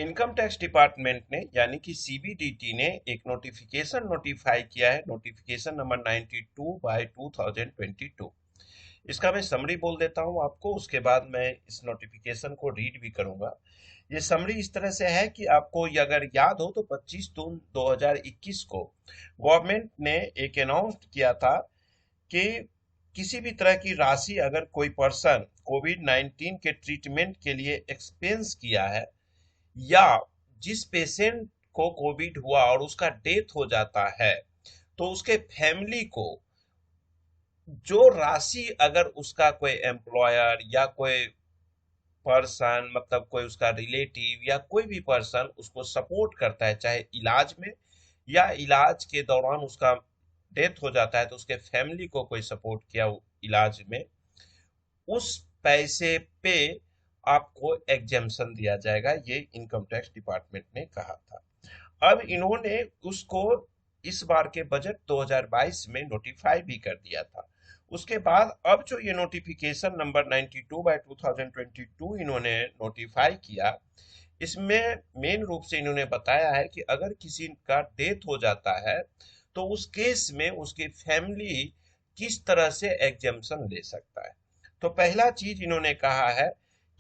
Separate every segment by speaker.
Speaker 1: Income tax department ने यानी कि सीबीडीटी ने एक नोटिफिकेशन नोटिफाई किया है, नोटिफिकेशन नंबर 92 बाय 2022। इसका मैं समरी बोल देता हूं आपको, उसके बाद मैं इस नोटिफिकेशन को रीड भी करूंगा। ये समरी इस तरह से है कि आपको ये अगर याद हो तो 25 जून 2021 को गवर्नमेंट ने एक अनाउंस किया था कि किसी भी तरह की राशि अगर कोई पर्सन कोविड 19 के ट्रीटमेंट के लिए एक्सपेंस किया है, या जिस पेशेंट को कोविड हुआ और उसका डेथ हो जाता है, तो उसके फैमिली को जो राशि अगर उसका कोई एम्प्लॉयर या कोई पर्सन, मतलब कोई उसका रिलेटिव या कोई भी पर्सन उसको सपोर्ट करता है, चाहे इलाज में या इलाज के दौरान उसका डेथ हो जाता है तो उसके फैमिली को कोई सपोर्ट किया इलाज में, उस पैसे पे आपको एग्जेम्पशन दिया जाएगा, ये इनकम टैक्स डिपार्टमेंट ने कहा था। अब इन्होंने उसको इस बार के बजट 2022 में नोटिफाई भी कर दिया था। उसके बाद अब जो ये नोटिफिकेशन नंबर 92 बाय 2022 इन्होंने नोटिफाई किया, इसमें मेन रूप से इन्होंने बताया है कि अगर किसी का डेथ हो जाता है तो उस केस में उसकी फैमिली किस तरह से एग्जेम्पशन ले सकता है। तो पहला चीज इन्होंने कहा है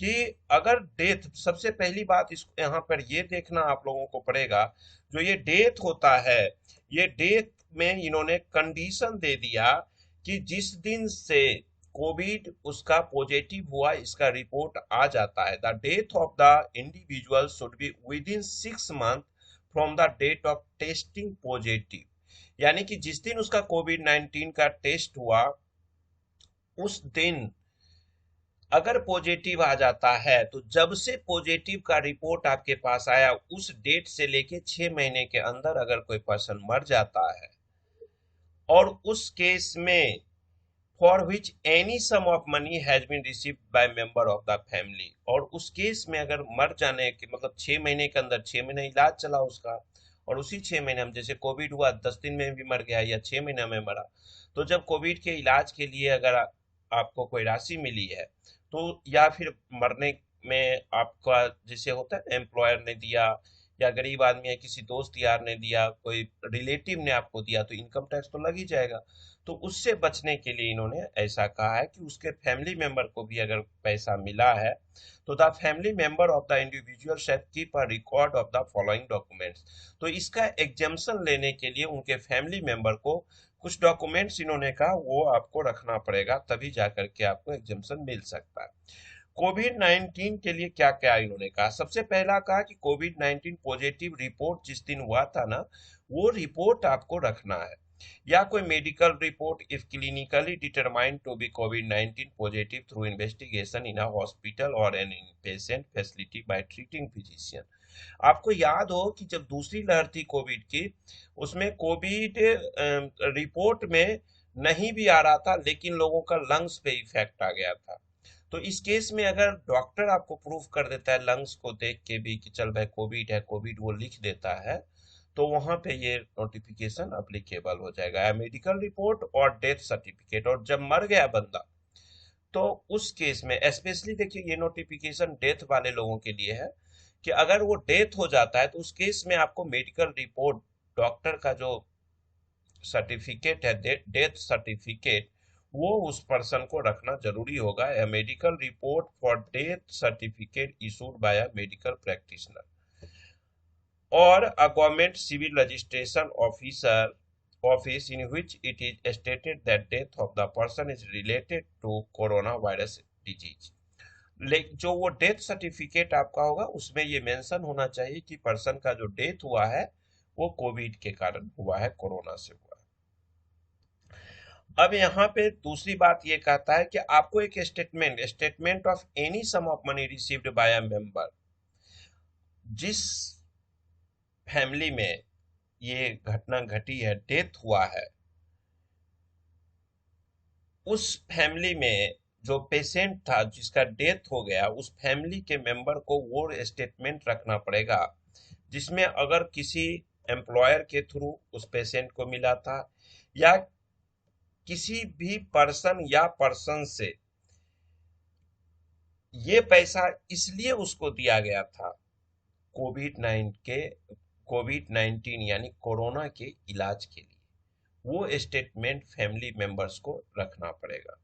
Speaker 1: कि अगर डेथ, सबसे पहली बात इस यहाँ पर ये देखना आप लोगों को पड़ेगा, जो ये डेथ होता है, ये डेथ में इन्होंने कंडीशन दे दिया कि जिस दिन से कोविड उसका पॉजिटिव हुआ, इसका रिपोर्ट आ जाता है, the death of the individual should be within 6 month from the date of testing positive. यानी कि जिस दिन उसका कोविड 19 का टेस्ट हुआ, उस दिन अगर पॉजिटिव आ जाता है तो जब से पॉजिटिव का रिपोर्ट आपके पास आया उस डेट से लेके 6 महीने के अंदर अगर कोई पर्सन मर जाता है और उस केस में for which any sum of money has been received by member of the family, और उस केस में अगर मर जाने के मतलब 6 महीने के अंदर, 6 महीने इलाज चला उसका और उसी 6 महीने में जैसे कोविड हुआ 10 दिन में भी मर गया या 6 महीने में मरा, तो जब कोविड के इलाज के लिए अगर आपको कोई राशि मिली है, तो या फिर मरने में आपका जैसे होता है एम्प्लॉयर ने दिया या गरीब आदमी है किसी दोस्त यार ने दिया, कोई रिलेटिव ने आपको दिया, तो इनकम टैक्स तो लग ही जाएगा। तो उससे बचने के लिए इन्होंने ऐसा कहा है कि उसके फैमिली मेंबर को भी अगर पैसा मिला है तो the family member of the individual shell keep a record of the following documents. तो इसका एग्जेम्पशन लेने के लिए उनके फैमिली मेंबर को कुछ डॉक्यूमेंट्स इन्होंने कहा वो आपको रखना पड़ेगा, तभी जाकर के आपको एग्जेम्पशन मिल सकता है। कोविड 19 के लिए क्या क्या इन्होंने कहा, सबसे पहला कहा कि कोविड 19 पॉजिटिव रिपोर्ट जिस दिन हुआ था ना, वो रिपोर्ट आपको रखना है, या कोई medical report if clinically determined to be covid 19 positive through investigation in a hospital और an in patient facility by treating physician. आपको याद हो कि जब दूसरी लहर थी कोविड की, उसमें कोविड रिपोर्ट में नहीं भी आ रहा था लेकिन लोगों का लंग्स पे इफेक्ट आ गया था। तो इस केस में अगर डॉक्टर आपको प्रूफ कर देता है लंग्स को देख के भी कि चल भाई कोविड है, कोविड वो लिख देता है, तो वहां पे ये नोटिफिकेशन अप्लीकेबल हो जाएगा, या मेडिकल रिपोर्ट और डेथ सर्टिफिकेट। और जब मर गया बंदा तो उस केस में स्पेशली देखिए ये नोटिफिकेशन डेथ वाले लोगों के लिए है कि अगर वो डेथ हो जाता है तो उस केस में आपको मेडिकल रिपोर्ट, डॉक्टर का जो सर्टिफिकेट है डेथ सर्टिफिकेट, वो उस पर्सन को रखना जरूरी होगा, a medical report for death certificate issued by a medical practitioner और a government civil registration officer office in which it is stated that death of the person is related to corona virus disease. जो वो death certificate आपका होगा उसमें ये mention होना चाहिए कि पर्सन का जो डेथ हुआ है वो कोविड के कारण हुआ है, कोरोना से हुआ है। अब यहाँ पे दूसरी बात ये कहता है कि आपको एक statement of any sum of money received by a member, जिस फैमिली में ये घटना घटी है, डेथ हुआ है, उस फैमिली में जो पेशेंट था जिसका डेथ हो गया, उस फैमिली के मेंबर को वो स्टेटमेंट रखना पड़ेगा जिसमें अगर किसी एम्प्लॉयर के थ्रू उस पेशेंट को मिला था या किसी भी पर्सन या पर्सन से ये पैसा इसलिए उसको दिया गया था कोविड 19 यानी कोरोना के इलाज के लिए वो स्टेटमेंट फैमिली मेंबर्स को रखना पड़ेगा।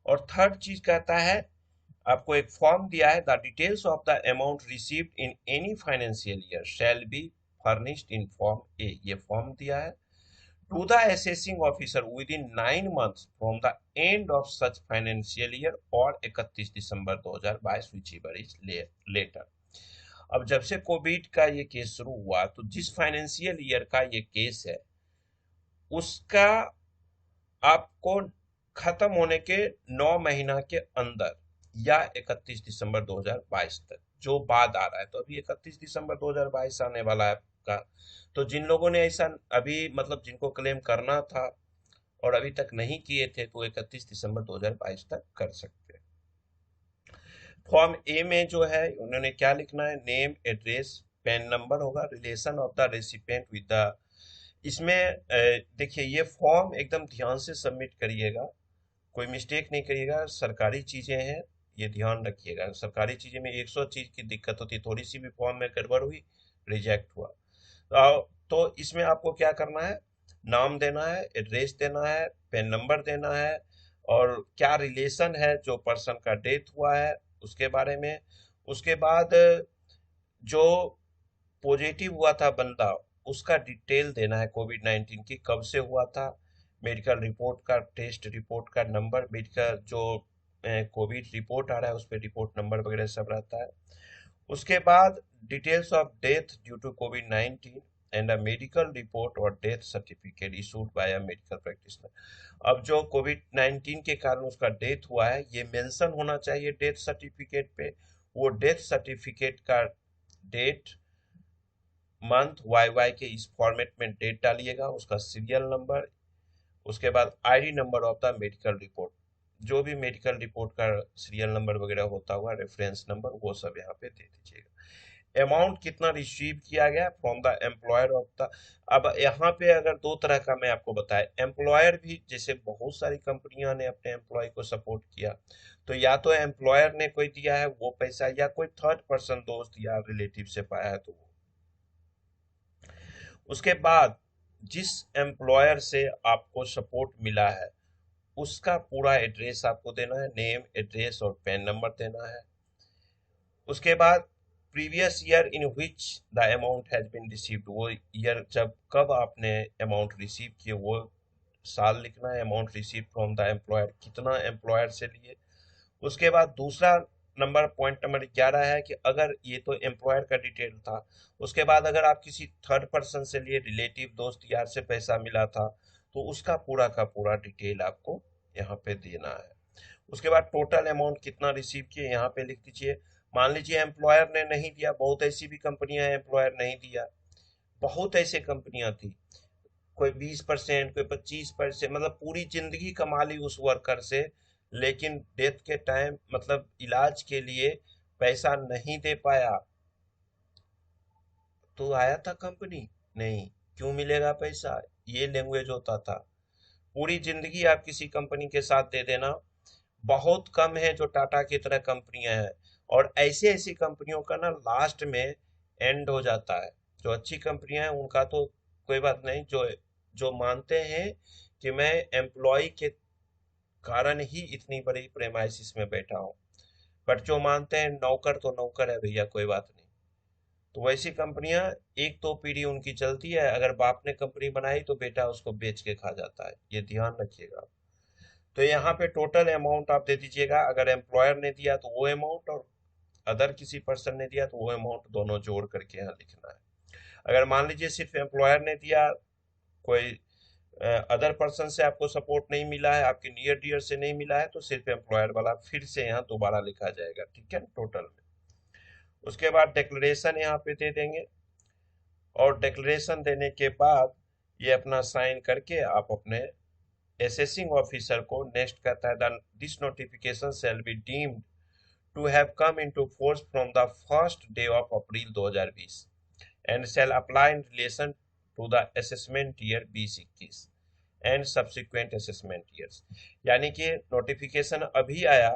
Speaker 1: और थर्ड चीज कहता है, आपको एक फॉर्म दिया है, the details of the amount received in any financial year shall be furnished in form A. ये फॉर्म दिया है to the assessing officer within 9 months from the end of such financial year और 31 दिसंबर 2022 whichever is letter. अब जब से Covid का ये case शुरू हुआ तो जिस फाइनेंशियल ईयर का ये केस है उसका आपको खत्म होने के 9 महीना के अंदर या 31 दिसंबर 2022 तक जो बाद आ रहा है, तो अभी 31 दिसंबर 2022 आने वाला है आपका, तो जिन लोगों ने ऐसा अभी मतलब जिनको क्लेम करना था और अभी तक नहीं किए थे तो 31 दिसंबर 2022 तक कर सकते हैं। फॉर्म ए में जो है उन्होंने क्या लिखना है, नेम, एड्रेस, पैन नंबर होगा, relation of the recipient with the. इसमें देखिए ये फॉर्म एकदम ध्यान से सबमिट करिएगा, कोई मिस्टेक नहीं करिएगा, सरकारी चीजें हैं ये ध्यान रखिएगा। सरकारी चीजें में 100 चीज की दिक्कत होती है, थोड़ी सी भी फॉर्म में गड़बड़ हुई रिजेक्ट हुआ। तो इसमें आपको क्या करना है, नाम देना है, एड्रेस देना है, पैन नंबर देना है और क्या रिलेशन है जो पर्सन का डेथ हुआ है उसके बारे में। उसके बाद जो पॉजिटिव हुआ था बंदा उसका डिटेल देना है, कोविड 19 की कब से हुआ था, मेडिकल रिपोर्ट का, टेस्ट रिपोर्ट का नंबर, मेडिकल जो कोविड रिपोर्ट आ रहा है उस पर रिपोर्ट नंबर वगैरह सब रहता है। उसके बाद details of death due to covid 19 and a medical report और death certificate issued by a medical practitioner. अब जो कोविड 19 के कारण उसका डेथ हुआ है ये मेंशन होना चाहिए डेथ सर्टिफिकेट पे। वो डेथ सर्टिफिकेट का डेट, मंथ, वाई के इस फॉर्मेट में डेट डालिएगा, उसका सीरियल नंबर, उसके बाद ID number of the medical report, जो भी मेडिकल रिपोर्ट का सीरियल नंबर वगैरह होता हुआ रेफरेंस नंबर वो सब यहाँ पे दे दीजिएगा। अमाउंट कितना रिसीव किया गया from the employer of the. अब यहाँ पे अगर दो तरह का मैं आपको बताया, एम्प्लॉयर भी जैसे बहुत सारी कंपनियां ने अपने एम्प्लॉय को सपोर्ट किया, तो या तो एम्प्लॉयर ने कोई दिया है वो पैसा या कोई थर्ड पर्सन दोस्त या रिलेटिव से पाया है तो वो। उसके बाद जिस एम्प्लॉयर से आपको सपोर्ट मिला है उसका पूरा एड्रेस आपको देना है, नेम, एड्रेस और पैन नंबर देना है। उसके बाद previous year in which the amount has been received, वो ईयर जब कब आपने अमाउंट रिसीव किए वो साल लिखना है। Amount receive from the employer, कितना एम्प्लॉयर से लिए। उसके बाद दूसरा नंबर, पॉइंट नंबर 11 है कि अगर ये तो एम्प्लॉयर का डिटेल था, उसके बाद अगर आप किसी थर्ड पर्सन से लिए, रिलेटिव, दोस्त यार से पैसा मिला था तो उसका पूरा का पूरा डिटेल आपको यहाँ पे देना है। उसके बाद टोटल अमाउंट कितना रिसीव किए यहाँ पे लिख दीजिए। मान लीजिए एम्प्लॉयर ने नहीं दिया, बहुत ऐसी भी कंपनियां हैं एम्प्लॉयर नहीं दिया, बहुत ऐसे कंपनियां थी, कोई 20%, कोई 25%, मतलब पूरी जिंदगी कमा ली उस वर्कर से, लेकिन डेथ के टाइम मतलब इलाज के लिए पैसा नहीं दे पाया। तो आया था कंपनी, नहीं, क्यों मिलेगा पैसा, ये लैंग्वेज होता था। पूरी जिंदगी आप किसी कंपनी के साथ दे देना, बहुत कम है जो टाटा की तरह कंपनियां हैं, और ऐसी ऐसी कंपनियों का ना लास्ट में एंड हो जाता है। जो अच्छी कंपनियां हैं उनका तो कोई बात नहीं, जो जो मानते हैं कि मैं एम्प्लॉय के कारण ही इतनी बड़ी प्रेमाइसिस में बैठा हूँ, बट जो मानते हैं नौकर तो नौकर है भैया, कोई बात नहीं, तो वैसी कंपनियां एक दो पीढ़ी उनकी चलती है, अगर बाप ने कंपनी बनाई तो बेटा उसको बेच के खा जाता है, ये ध्यान रखिएगा। तो यहाँ पे टोटल अमाउंट आप दे दीजिएगा, अगर एम्प्लॉयर ने दिया तो वो अमाउंट और अदर किसी पर्सन ने दिया तो वो अमाउंट, दोनों जोड़ करके यहाँ लिखना है। अगर मान लीजिए सिर्फ एम्प्लॉयर ने दिया, कोई अदर पर्सन से आपको सपोर्ट नहीं मिला है, आपके नियर डियर से नहीं मिला है, तो सिर्फ एम्प्लॉयर वाला फिर से यहाँ दोबारा लिखा जाएगा, ठीक है, टोटल में। उसके बाद डिक्लेरेशन यहाँ पे दे देंगे, और डिक्लेरेशन देने के बाद ये अपना साइन करके आप अपने असेसिंग ऑफिसर को, नेक्स्ट कहता है this notification shall be deemed to have come into force from the first day of April 2020 and shall apply in relation to the assessment year 2021 and subsequent assessment years. यानी कि notification अभी आया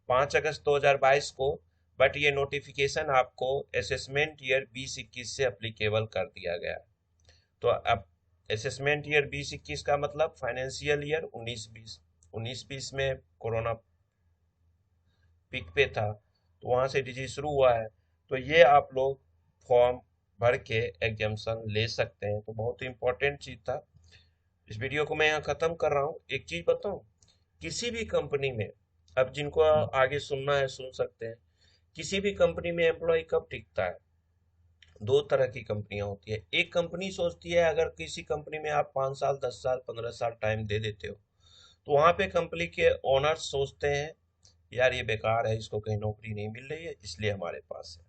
Speaker 1: 5 अगस्त 2022 को, but ये notification आपको assessment year 2021 से applicable कर दिया गया है। तो अब असेसमेंट ईयर 2021 का मतलब फाइनेंशियल ईयर 19-20, 19-20 में कोरोना पीक पे था, तो वहां से डिजीज शुरू हुआ है। तो ये आप लोग फॉर्म भर के एग्जाम्शन ले सकते हैं। तो बहुत इंपॉर्टेंट चीज था। इस वीडियो को मैं यहाँ खत्म कर रहा हूँ। एक चीज बताऊं, किसी भी कंपनी में, अब जिनको आगे सुनना है सुन सकते हैं, किसी भी कंपनी में एम्प्लॉय कब टिकता है? दो तरह की कंपनियां होती है। एक कंपनी सोचती है अगर किसी कंपनी में आप 5 साल 10 साल 15 साल टाइम दे देते हो, तो वहां पे कंपनी के ओनर्स सोचते हैं यार ये बेकार है, इसको कहीं नौकरी नहीं मिल रही है, इसलिए हमारे पास है।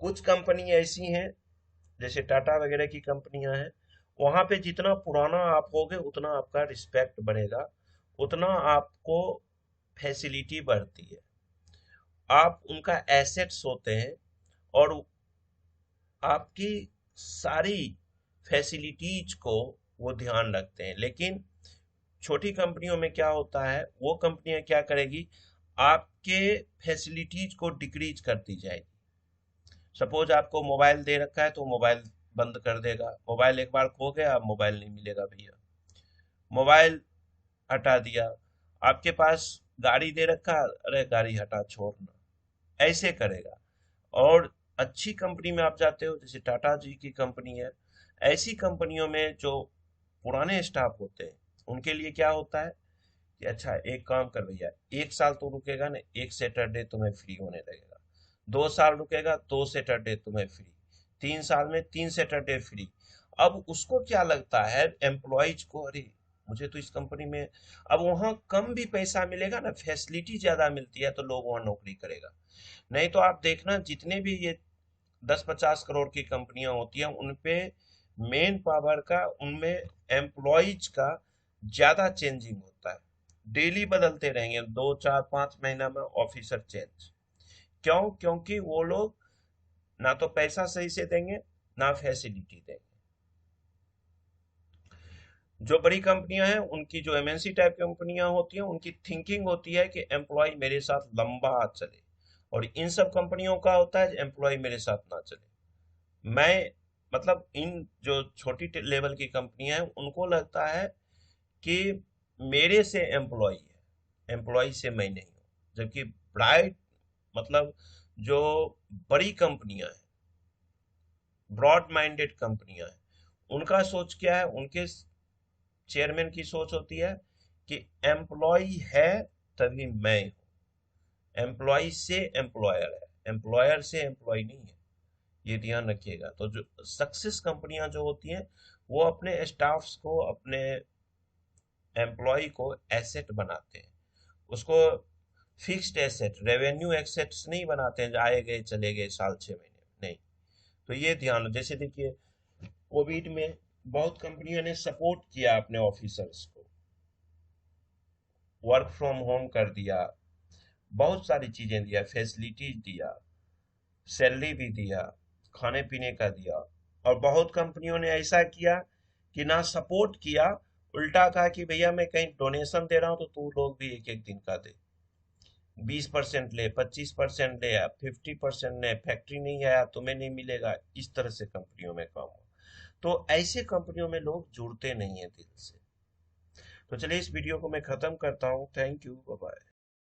Speaker 1: कुछ कंपनी ऐसी हैं, जैसे टाटा वगैरह की कंपनियां हैं, वहां पे जितना पुराना आप होगे उतना आपका रिस्पेक्ट बढ़ेगा, उतना आपको फैसिलिटी बढ़ती है, आप उनका एसेट्स होते हैं, और आपकी सारी फैसिलिटीज को वो ध्यान रखते हैं। लेकिन छोटी कंपनियों में क्या होता है, वो कंपनियां क्या करेगी, आपके फैसिलिटीज को डिक्रीज करती जाएगी। सपोज आपको मोबाइल दे रखा है तो मोबाइल बंद कर देगा, मोबाइल एक बार खो गया अब मोबाइल नहीं मिलेगा भैया, मोबाइल हटा दिया। आपके पास गाड़ी दे रखा, अरे गाड़ी हटा छोड़ना, ऐसे करेगा। और अच्छी कंपनी में आप जाते हो, जैसे टाटा जी की कंपनी है, ऐसी कंपनियों में जो पुराने स्टाफ होते हैं उनके लिए क्या होता है कि अच्छा एक काम कर भैया, 1 साल तो रुकेगा ना, एक सैटरडे तुम्हें फ्री होने लगेगा, 2 साल रुकेगा 2 सैटरडे तुम्हें फ्री, 3 साल में 3 सैटरडे फ्री। अब उसको क्या लगता है एम्प्लॉयज को, अरे मुझे तो इस कंपनी में, अब वहां कम भी पैसा मिलेगा ना, फैसिलिटी ज्यादा मिलती है, तो लोग वहां नौकरी करेगा। नहीं तो आप देखना जितने भी ये 10-50 करोड़ की कंपनियां होती हैं उनपे मेन पावर का, उनमें एम्प्लॉयज का ज्यादा चेंजिंग होता है, डेली बदलते रहेंगे, 2 4 5 महीना में ऑफिसर चेंज। क्यों? क्योंकि वो लोग ना तो पैसा सही से देंगे, ना फैसिलिटी देंगे। जो बड़ी कंपनियां हैं, उनकी जो एमएनसी टाइप कंपनियां होती हैं, उनकी थिंकिंग होती है कि एम्प्लॉय मेरे साथ लंबा चले, और इन सब कंपनियों का होता है एम्प्लॉय मेरे साथ ना चले। मैं मतलब इन जो छोटी लेवल की कंपनियां हैं उनको लगता है कि मेरे से एम्प्लॉय है, एम्प्लॉय से मैं नहीं हूँ। जबकि ब्राइट मतलब जो बड़ी कंपनियां हैं, ब्रॉड माइंडेड कंपनियां हैं, उनका सोच क्या है, उनके चेयरमैन की सोच होती है कि एम्प्लॉय है तभी मैं हूँ, एम्प्लॉय से एम्प्लॉयर है, एम्प्लॉयर से एम्प्लॉय नहीं है। ये ध्यान रखिएगा। तो जो सक्सेस कंपनियां जो होती हैं, वो अपने स्टाफ्स को, अपने एम्प्लॉय को एसेट बनाते हैं, उसको फिक्स्ड एसेट, रेवेन्यू एसेट्स नहीं बनाते हैं, आए गए चले गए साल 6 महीने नहीं। तो ये ध्यान, जैसे देखिए कोविड में बहुत कंपनियों ने सपोर्ट किया अपने ऑफिसर्स को, वर्क फ्रॉम होम कर दिया, बहुत सारी चीजें दिया, फैसिलिटीज दिया, सैलरी भी दिया, खाने पीने का दिया। और बहुत कंपनियों ने ऐसा किया कि ना सपोर्ट किया, उल्टा कहा कि भैया मैं कहीं डोनेशन दे रहा हूं तो तू लोग भी एक एक दिन का दे, 20% ले, 25% ले, 50% ले, फैक्ट्री नहीं आया तुम्हें नहीं मिलेगा। इस तरह से कंपनियों में काम हो, तो ऐसे कंपनियों में लोग जुड़ते नहीं है दिल से। तो चलिए इस वीडियो को मैं खत्म करता हूँ। Thank you, bye bye.